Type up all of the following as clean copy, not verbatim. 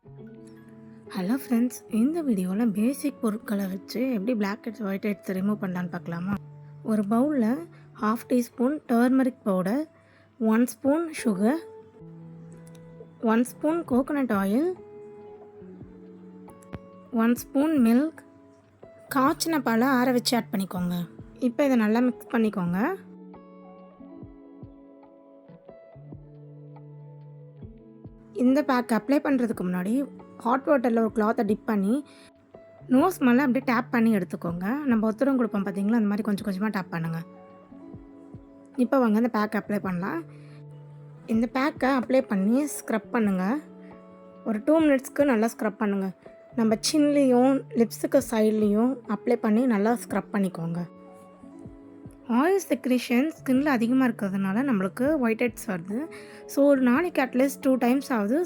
Hello friends, இந்த வீடியோவில் பேசிக் பொருட்களை வச்சு எப்படி blackheads whiteheads remove பண்ணலான்னு பார்க்கலாமா? ஒரு பவுலில் 1/2 teaspoon turmeric powder, 1 spoon sugar, 1 spoon coconut oil, 1 spoon milk, காய்ச்சின பாலை ஆற வச்சு ஆட் பண்ணிக்கோங்க. இப்போ இதை நல்லா மிக்ஸ் பண்ணிக்கோங்க. இந்த பேக் அப்ளை பண்ணுறதுக்கு முன்னாடி ஹாட் வாட்டரில் ஒரு கிளாத்தை டிப் பண்ணி நோஸ் மேலே அப்படியே டேப் பண்ணி எடுத்துக்கோங்க. நம்ம ஒத்தடம் கொடுப்போம் பார்த்தீங்களா, அந்த மாதிரி கொஞ்சம் கொஞ்சமாக டேப் பண்ணுங்கள். இப்போ வாங்க இந்த பேக் அப்ளை பண்ணலாம். இந்த பேக்கை அப்ளை பண்ணி ஸ்க்ரப் பண்ணுங்கள். ஒரு 2 மினிட்ஸ்க்கு நல்லா ஸ்க்ரப் பண்ணுங்கள். நம்ம சின்லேயும் லிப்ஸுக்கு சைட்லேயும் அப்ளை பண்ணி நல்லா ஸ்க்ரப் பண்ணிக்கோங்க. ஆயில் செக்ரேஷன் ஸ்கின்ல அதிகமாக இருக்கிறதுனால நம்மளுக்கு ஒயிட் ஹெட்ஸ் வருது. ஸோ ஒரு நாளைக்கு அட்லீஸ்ட் 2 டைம்ஸ் ஆகுது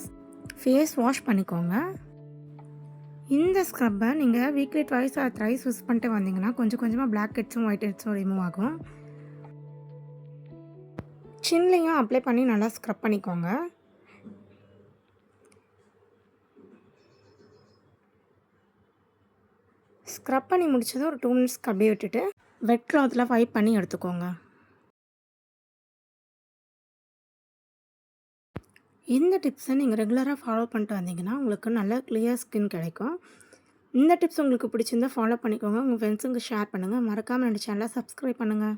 ஃபேஸ் வாஷ் பண்ணிக்கோங்க. இந்த ஸ்க்ரப்பை நீங்கள் weekly twice or thrice use பண்ணிட்டு வந்தீங்கன்னா கொஞ்சம் கொஞ்சமாக பிளாக் ஹெட்ஸும் ஒயிட் ஹெட்ஸும் ரிமூவ் ஆகும். சின்லேயும் அப்ளை பண்ணி நல்லா ஸ்க்ரப் பண்ணிக்கோங்க. ஸ்க்ரப் பண்ணி முடிச்சதும் ஒரு 2 மினிட்ஸ்க்கு அப்படியே விட்டுட்டு வெட் கிளாத்தில் வைப் பண்ணி எடுத்துக்கோங்க. இந்த டிப்ஸை நீங்கள் ரெகுலராக ஃபாலோ பண்ணிட்டு வந்தீங்கன்னா உங்களுக்கு நல்ல கிளியர் ஸ்கின் கிடைக்கும். இந்த டிப்ஸ் உங்களுக்கு பிடிச்சிருந்தால் ஃபாலோ பண்ணிக்கோங்க. உங்கள் ஃப்ரெண்ட்ஸுங்க ஷேர் பண்ணுங்கள். மறக்காமல் என்னோட சேனலை சப்ஸ்கிரைப் பண்ணுங்கள்.